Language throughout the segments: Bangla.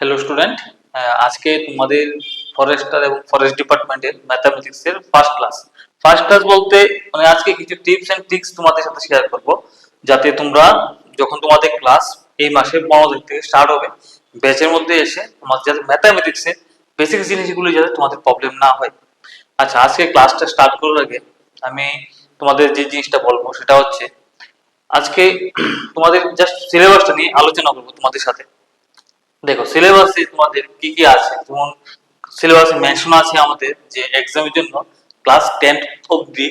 হ্যালো স্টুডেন্ট, আজকে তোমাদের ফরেস্টার এবং ফরেস্ট ডিপার্টমেন্টের ম্যাথামেটিক্সের ফার্স্ট ক্লাস বলতে মানে আজকে কিছু টিপস এন্ড ট্রিক্স তোমাদের সাথে শেয়ার করব, যাতে তোমরা যখন তোমাদের ক্লাস এই মাসে 15 তারিখ থেকে স্টার্ট হবে, ব্যাচের মধ্যে এসে তোমাদের যাতে ম্যাথামেটিক্সের বেসিক জিনিসগুলো যাতে তোমাদের প্রবলেম না হয়। আচ্ছা, আজকে ক্লাসটা স্টার্ট করার আগে আমি তোমাদের যে জিনিসটা বলবো সেটা হচ্ছে, আজকে তোমাদের জাস্ট সিলেবাসটা নিয়ে আলোচনা করবো তোমাদের সাথে। দেখো, সিলেবাসে তোমাদের কি কি আছে, যেমন সিলেবাসে মেনশন আছে আমাদের যে এক্সামের জন্য ক্লাস 10 অবধি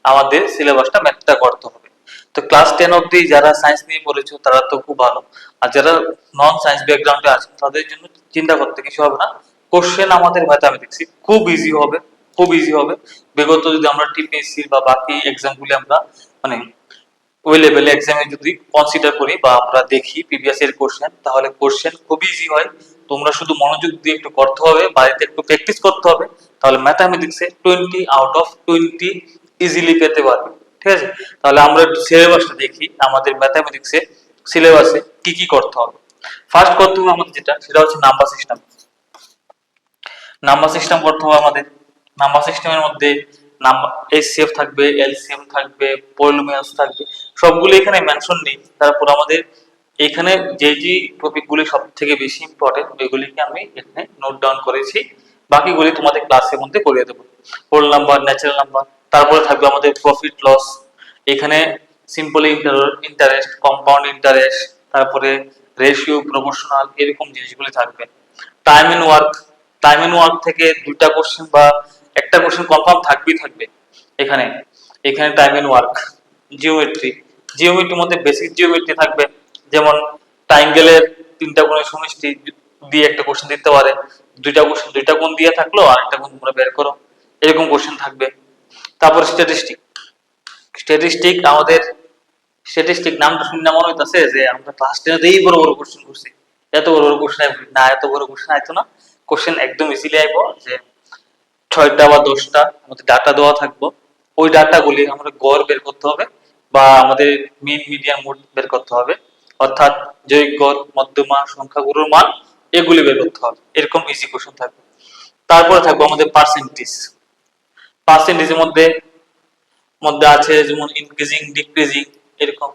আমাদের সিলেবাসটা ম্যাথটা করতে হবে। তো ক্লাস 10 অবধি যারা সায়েন্স নিয়ে পড়েছো তারা তো খুব ভালো, আর যারা নন সায়েন্স ব্যাকগ্রাউন্ডে আছে তাদের জন্য চিন্তা করতে কিছু হবে না। কোশ্চেন আমাদের ম্যাথামেটিক্স খুব ইজি হবে, খুব ইজি হবে। বিগত যদি আমরা টিপিএসসি বা বাকি এক্সামগুলি আমরা মানে ওই লেভেলে এক্সামে যদি কনসিডার করি বা আমরা দেখি প্রিভিয়াস এর কোশ্চেন, তাহলে কোশ্চেন খুব ইজি হয়। তোমরা শুধু মনোযোগ দিয়ে একটু করতে হবে, বাড়িতে একটু প্র্যাকটিস করতে হবে, তাহলে ম্যাথামেটিক্সে 20 আউট অফ 20 ইজিলি পেতে পারবে। ঠিক আছে, তাহলে আমরা একটু সিলেবাসটা দেখি আমাদের ম্যাথামেটিক্সে সিলেবাসে কি কি করতে হবে। ফার্স্ট করতে হবে আমাদের যেটা, সেটা হচ্ছে নাম্বার সিস্টেম করতে হবে আমাদের। নাম্বার সিস্টেমের মধ্যে নাম্বার এসসিএফ থাকবে, এলসিএম থাকবে, পলিনোমিয়ালস থাকবে, সবগুলো এখানে মেনশন নেই। তারপর আমাদের এখানে যে যে টপিকগুলি সব থেকে বেশি ইম্পর্টেন্ট ওইগুলিকে আমি এখানে নোট ডাউন করেছি, বাকিগুলি তোমাদের ক্লাসের মধ্যে করিয়ে দেবো। হোল নাম্বার, ন্যাচারাল নাম্বার, তারপরে থাকবে আমাদের প্রফিট লস, এখানে সিম্পল ইন্টারেস্ট, কম্পাউন্ড ইন্টারেস্ট, তারপরে রেশিও, প্রপোর্শনাল, এরকম জিনিসগুলি থাকবে। টাইম এন্ড ওয়ার্ক, থেকে দুইটা কোশ্চেন বা একটা কোশ্চেন কনফার্ম থাকবে এখানে। এখানে টাইম এন্ড ওয়ার্ক, জিওমেট্রির মধ্যে বেসিক জিওমেট্রি থাকবে, যেমন ট্রায়াঙ্গেলের তিনটা কোণের সমষ্টি দিয়ে একটা কোশ্চেন দিতে পারে, দুইটা কোণ দিয়ে থাকলো আর একটা কোণ তোমরা বের করো, এরকম কোশ্চেন থাকবে। তারপর স্ট্যাটিস্টিক নামটা শুনে মনে হইতাছে যে আমরা ক্লাস 10 বড় বড় কোশ্চেন করছি। এত বড় বড় কোশ্চেন না, এত বড় কোশ্চেন আইতো না। কোশ্চেন একদম ইজিলি আইব, যে 6টা বা 10টা আমাদের ডাটা দেওয়া থাকবো, ওই ডাটাগুলি আমরা গড় বের করতে হবে বা আমাদের মিন, মিডিয়ান, মোড বের করতে হবে, অর্থাৎ যৌগিক গড়, মধ্যমা, সংখ্যাগুলোর মান, এগুলি বের করতে হবে। এরকম ইজি কোশ্চেন থাকবে। তারপরে থাকবে আমাদের পার্সেন্টেজের মধ্যে মধ্যে আছে যেমন ইনক্রিজিং, ডিক্রিজিং, এরকম।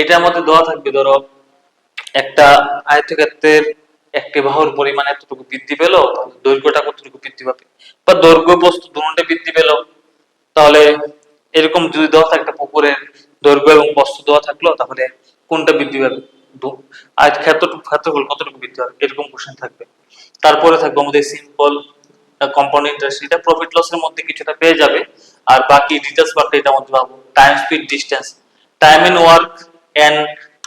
এটার মধ্যে দেওয়া থাকবে, ধরো একটা আয়তক্ষেত্রের একটি বাহুর পরিমাণ এতটুকু বৃদ্ধি পেলো, তাহলে দৈর্ঘ্যটা কতটুকু বৃদ্ধি পাবে, বা দৈর্ঘ্য প্রস্থ দুটোটা বৃদ্ধি পেলো, তাহলে এরকম যদি দেওয়া থাকে একটা পুকুরের দৈর্ঘ্য এবং প্রস্থ দেওয়া থাকলো, তাহলে কোনটা বৃদ্ধি পাবে, ক্ষেত্রফল কতটুকু বৃদ্ধি পাবে, এরকম কোশ্চেন থাকবে। তারপরে থাকবে আমাদের সিম্পল কম্পাউন্ড ইন্টারেস্ট, এটা প্রফিট লসের মধ্যে কিছুটা পেয়ে যাবে, আর বাকি ডিটেইলস পার্টটা এটার মধ্যে পাবো। Time, speed, distance, time and work and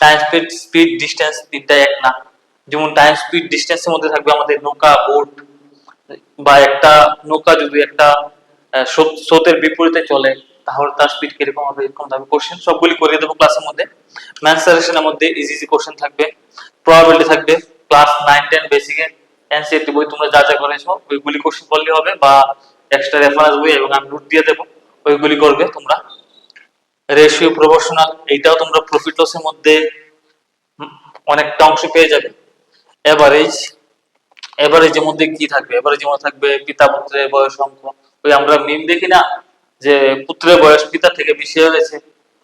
time, speed, distance তিনটা এক না। যেমন টাইম, স্পিড, ডিসটেন্সের মধ্যে থাকবে আমাদের নৌকা, বোট, বা একটা নৌকা যদি একটা স্রোতের বিপরীতে চলে, তাহলে তার স্পিড কিরকম হবে, এরকম থাকবে কোশ্চেন, সবগুলি করিয়ে দেবো ক্লাসের মধ্যে। ম্যাথসের মধ্যে ইজি ইজি কোশ্চেন থাকবে, প্রবাবিলিটি থাকবে, ক্লাস 9-10 বেসিকে এনসিইআরটি বই তোমরা যা যা করেছো ওইগুলি কোশ্চেন করলে হবে, বা এক্সট্রা রেফারেন্স বই এবং আমি নোট দিয়ে দেবো, ওইগুলি করবে তোমরা। রেশিও, প্রপোর্শনাল, এইটাও তোমরা প্রফিট লসের মধ্যে অনেকটা অংশ পেয়ে যাবে। এভারেজ, এভারেজের মধ্যে কি থাকবে, এভারেজের মধ্যে থাকবে পিতা পুত্রের বয়স অঙ্ক, ওই আমরা মিম দেখি না যে পুত্রের বয়স পিতার থেকে বেশি হয়ে গেছে,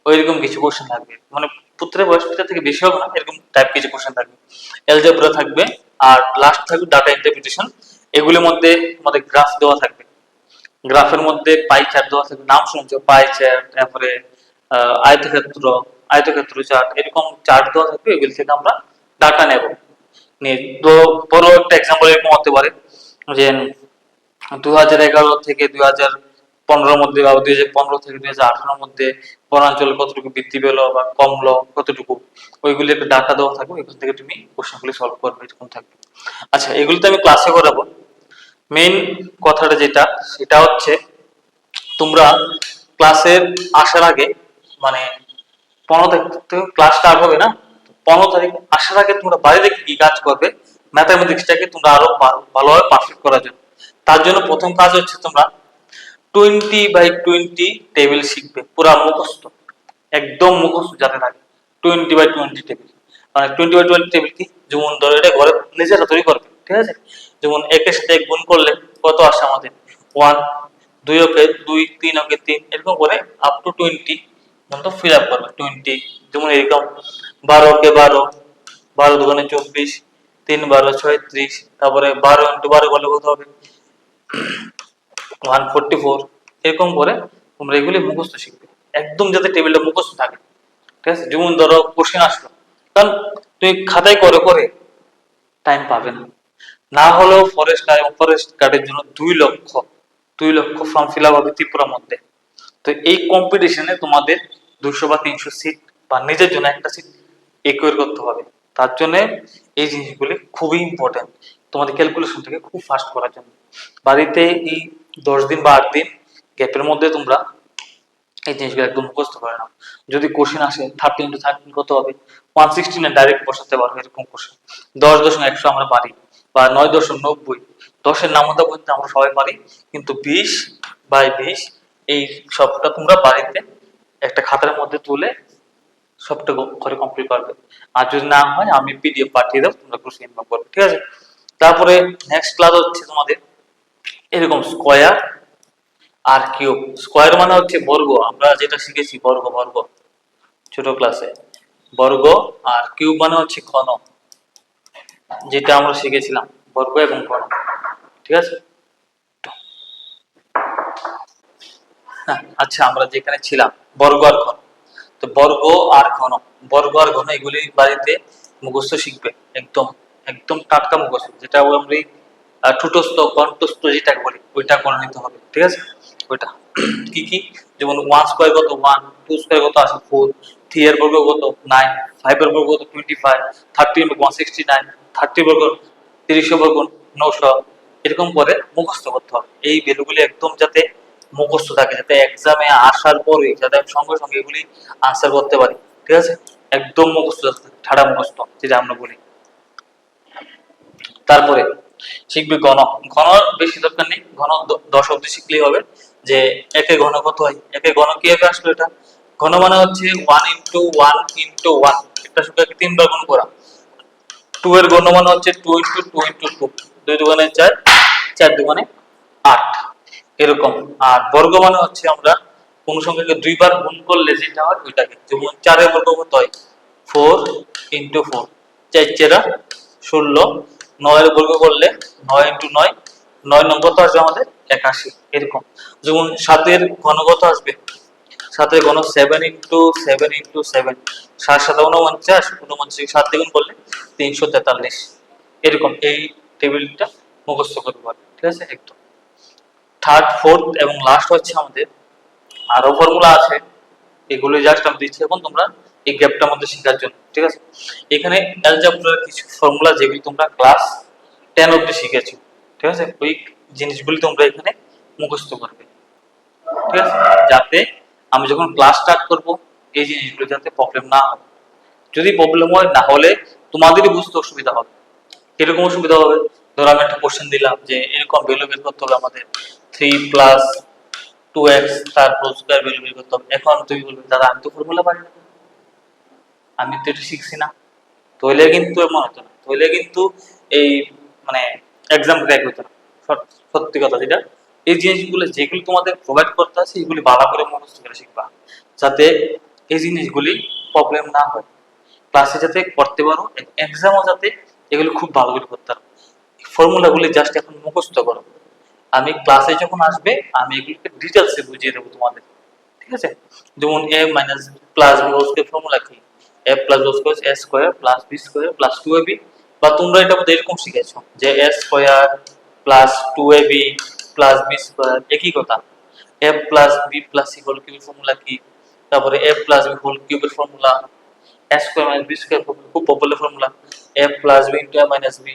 ওইরকম কিছু কোশ্চেন থাকবে, মানে পুত্রের বয়স পিতার থেকে বেশি হবে না, এরকম টাইপ কিছু কোশ্চেন থাকবে। অ্যালজেব্রা থাকবে, আর লাস্ট থাকবে ডাটা ইন্টারপ্রিটেশন। এগুলোর মধ্যে আমাদের গ্রাফ দেওয়া থাকবে, গ্রাফের মধ্যে পাই চার্ট দেওয়া থাকবে, নাম শুনছো পাই চার্ট, তারপরে আয়তক্ষেত্র, চার্ট, এরকম চার্ট দেওয়া থাকবে, এগুলি থেকে আমরা ডাটা নেব। নিয়ে তো বড় একটা এক্সাম্পল এরকম হতে পারে যে 2011 থেকে 2015 মধ্যে, বা 2015 থেকে 2018 মধ্যে বনাঞ্চল কতটুকু বৃদ্ধি পেলো বা কমলো কতটুকু, ওইগুলি একটা ডাটা দেওয়া থাকবে, এখান থেকে তুমি কোশ্চেনগুলি সলভ করবে, এরকম থাকবে। আচ্ছা, এগুলি তো আমি ক্লাসে করাবো। মেইন কথাটা যেটা, সেটা হচ্ছে তোমরা ক্লাসের আসার আগে, মানে 15 তারিখ থেকে ক্লাস স্টার্ট হবে না, 15 তারিখ আসার আগে তোমরা বাড়িতে কি কাজ করবে, ম্যাথামেটিক্সটাকে তোমরা আরো ভালোভাবে পারফেক্ট করার জন্য। তার জন্য প্রথম কাজ হচ্ছে তোমরা 20/20 টেবিল শিখবে, পুরা মুখস্থ, একদম মুখস্থ যাতে থাকে। 20/20 টেবিল, মানে 20/20 টেবিল কি, যেমন ধরো এটা ঘরে নিজেরা তৈরি করবে, ঠিক আছে। যেমন একের সাথে এক গুণ করলে কত আসে আমাদের 1, 2 ওকে 2, 3 ওকে 3, এরকম করে আপ টু 20 পর্যন্ত ফিল আপ করবে 20। যেমন এরকম 12 ওকে 12, 12 দুগুণে 24, 3 12 36, তারপরে 12 ইন্টু 12 করলে কত হবে 144। এরকম করে তোমরা এগুলি মুখস্থ শিখবে, একদম যাতে টেবিলটা মুখস্থ থাকে। ঠিক আছে। যেমন ধরো কোশ্চেন আসলো, কারণ তুই খাতায় করে করে টাইম পাবে না, না হলেও ফরেস্ট গার্ডের জন্য 2 লক্ষ ফর্ম ফিল আপ হবে ত্রিপুরার মধ্যে। তো এই কম্পিটিশনে তোমাদের 200 বা 300 সিট বা নিজের জন্য একটা সিট একুয়ার করতে হবে। তার জন্য এই জিনিসগুলি খুবই ইম্পর্টেন্ট, তোমাদের ক্যালকুলেশনটাকে খুব ফাস্ট করার জন্য। বাড়িতে এই 10 দিন বা 8 দিন গ্যাপের মধ্যে তোমরা এই জিনিসগুলো একদম মুখস্থ করে নাও। যদি কোশ্চেন আসে 30 ইন্টু 30 কত হবে 116 ডাইরেক্ট বসাতে পারবে, এরকম কোশ্চেন। 10.100 আমরা পারি, বা 9.90, 10-এর নামতা বলতে আমরা সবাই পারি, কিন্তু 20/20 এই সবটা তোমরা বাড়িতে একটা খাতার মধ্যে তুলে সবটা করে কমপ্লিট করবে। আর যদি না হয় আমি পিডিএফ পাঠিয়ে দেবো, তোমরা কোশ্চেন করবে। ঠিক আছে। তারপরে নেক্সট ক্লাস হচ্ছে তোমাদের এরকম স্কয়ার আর কিউব। স্কয়ার মানে হচ্ছে বর্গ, আমরা যেটা শিখেছি বর্গ বর্গ ছোট ক্লাসে, বর্গ। আর কিউব মানে হচ্ছে ঘন, যেটা আমরা শিখেছিলাম বর্গ এবং ঘন। ঠিক আছে। হ্যাঁ, আচ্ছা, আমরা যেখানে ছিলাম বর্গ আর ঘন, তো বর্গ আর ঘন এগুলি বাড়িতে মুখস্থ শিখবে, একদম একদম টাটকা মুখস্থ, যেটা আমরা ঠুটস্থ কণ্ঠস্থ যেটাকে বলি ওইটা করে নিতে হবে। ঠিক আছে। ওইটা কি কি, যেমন 1 স্কয়ার কত 1, 2 স্কয়ার কত আসে 4, 3 এর বর্গ কত 9, 5 এর বর্গ কত 25, 30 এর বর্গ 169, 30 বর্গ 30 এর বর্গ 900, এরকম করে মুখস্থ করতে হবে। এই ভ্যালুগুলি একদম যাতে মুখস্থ থাকে, যাতে এক্সামে আসার পরে যাতে আমি সঙ্গে সঙ্গে এগুলি আনসার করতে পারি। ঠিক আছে। একদম মুখস্থ, ঠাড়া মুখস্থ যেটা আমরা বলি। তারপরে শিখবি ঘন। ঘন বেশি দরকার নেই, ঘন 10 অব্দি শিখলেই হবে। যে একে ঘন কত হয়, একে ঘন কিভাবে আসলো এটা, ঘন মানে হচ্ছে 1 ইন্টু 1 ইন্টু 1, একটা সংখ্যাকে 3 বার গুণ করা। 2 এর ঘন মানে হচ্ছে 2 ইন্টু 2 ইন্টু 2, 2 দুগুণে 4, 4 দুগুণে 8, এরকম। আর বর্গ মানে হচ্ছে আমরা কোন সংখ্যাকে 2 বার গুণ করলে যেটা হয় ওইটাকে, যেমন 4 এর বর্গ কত হয় 4 ইন্টু 4, 4 4 16, 9 এর বর্গ করলে 9 ইন্টু 9, 9 নম্বর তো আসবে আমাদের 81, এরকম। যেমন 7 এর ঘন কত আসবে, 7 এর ঘন 7 ইন্টু 7 ইন্টু 7, 7 7 49, 49 7 দ্বিগুণ করলে 343, এরকম। এই টেবিলটা মুখস্থ করতে পারবে। ঠিক আছে। একদম থার্ড, ফোর্থ এবং লাস্ট হচ্ছে আমাদের আরো ফর্মুলা আছে, এগুলো জাস্ট আমি দিচ্ছি এখন তোমরা এই গ্যাপটার মধ্যে শেখার জন্য। ঠিক আছে। এখানে অ্যালজেব্রার কিছু ফর্মুলা যেগুলো তোমরা ক্লাস 10 অবধি শিখেছো। ঠিক আছে। ওই জিনিসগুলি তোমরা এখানে মুখস্থ করবে। ঠিক আছে, যাতে আমি যখন ক্লাস স্টার্ট করব এই জিনিসগুলো যাতে প্রবলেম না হয়। যদি প্রবলেম হয় না হলে তোমাদেরই বুঝতে অসুবিধা হবে। কিরকম অসুবিধা হবে, ধরো আমি একটা কোশ্চেন দিলাম যে এরকম ভ্যালু বের করতে হবে আমাদের 3 প্লাস 2x তার হোল স্কয়ার ভ্যালু বের করতে হবে। এখন তুমি বলবে দাদা আমি তো ফর্মুলা পারি না, আমি তো এটা শিখছি না, তাহলে কিন্তু এমন হতো না, তাহলে কিন্তু এই মানে এক্সাম ক্র্যাক হতো না। সত্যি কথা যেটা, এই জিনিসগুলো যেগুলো তোমাদের প্রোভাইড করতে আছে এগুলি ভালো করে মুখস্থ করে শিখবা, যাতে এই জিনিসগুলি প্রবলেম না হয়, ক্লাসে যাতে করতে পারো, এক্সামও যাতে এগুলো খুব ভালো করে করতে পারো। ফর্মুলাগুলি জাস্ট এখন মুখস্থ করো, আমি ক্লাসে যখন আসবে আমি এগুলোকে ডিটেলসে বুঝিয়ে দেবো তোমাদের। ঠিক আছে। যেমন a minus plus B whole square formula কি, a plus B square a square plus b square plus 2ab, বা তোমরা এটা মধ্যে এরকম শিখেছো যে a square plus 2ab plus b square, একই কথা। a plus b plus c whole কিউবের ফর্মুলা কি, তারপরে a প্লাস b হোল কিউবের formula, a square minus b square খুব popular formula, a plus b into a minus b,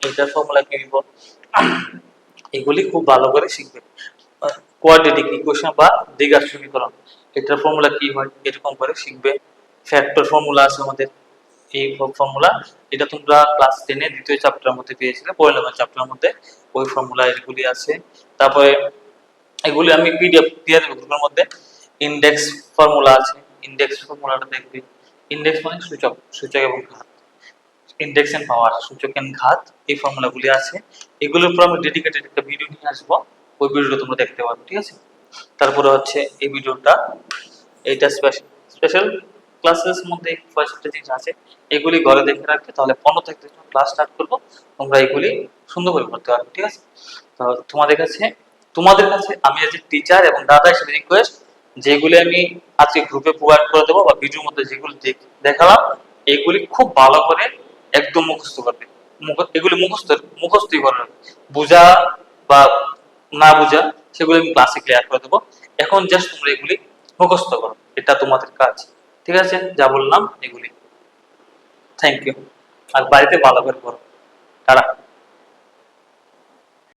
এটার ফর্মুলা কি দিব, এগুলি খুব ভালো করে শিখবে। কোয়াড্রেটিক ইকুয়েশন বা দ্বিঘাত সমীকরণ, এটার ফর্মুলা কি হয় এরকম করে শিখবে। ফ্যাক্টর ফর্মুলা আছে আমাদের, এই ফর্মুলা এটা তোমরা ক্লাস 10 এর দ্বিতীয় চ্যাপ্টারের মধ্যে পেয়েছিলে, 1 নম্বর চ্যাপ্টারের মধ্যে ওই ফর্মুলা এগুলি আছে। তারপরে এগুলি আমি পিডিএফ দিয়ে দেব গ্রুপের মধ্যে। ইনডেক্স ফর্মুলা আছে, ইনডেক্স ফর্মুলাটা দেখবি। ইনডেক্স মানে সূচক, সূচক এবং ঘাত। ইন্ডেক্স এন্ড পাওয়ার, সূচক এন্ড ঘাত, এই ফর্মুলাগুলি আছে। এগুলোর উপর আমি ডেডিকেটেড একটা ভিডিও নিয়ে আসবো, ওই ভিডিওটা তোমরা দেখতে পারবে, ঠিক আছে। তারপরে হচ্ছে এই ভিডিওটা, এইটা স্পেশাল ক্লাসের মধ্যে কয়েকটা জিনিস আছে, এগুলি ঘরে দেখে রাখবে, তাহলে 15 তারিখ থেকে ক্লাস স্টার্ট করবো, তোমরা এগুলি সুন্দর করে করতে পারবে, ঠিক আছে। তো তোমাদের কাছে আমি এজ এ টিচার এবং দাদা হিসেবে রিকোয়েস্ট, যেগুলি আমি আজকে গ্রুপে প্রোভাইড করে দেবো বা ভিডিওর মধ্যে যেগুলি দেখালাম, এগুলি খুব ভালো করে একদম মুখস্থ করবে। এগুলি মুখস্থই করে রাখবে। বোঝা বা না বোঝা সেগুলো আমি ক্লাসে ক্লিয়ার করে দেবো। এখন জাস্ট তোমরা এগুলি মুখস্থ করো, এটা তোমাদের কাজ, ঠিক আছে। যা বললাম এগুলি। Thank you. আর বাড়িতে ভালো করে করো। টাটা।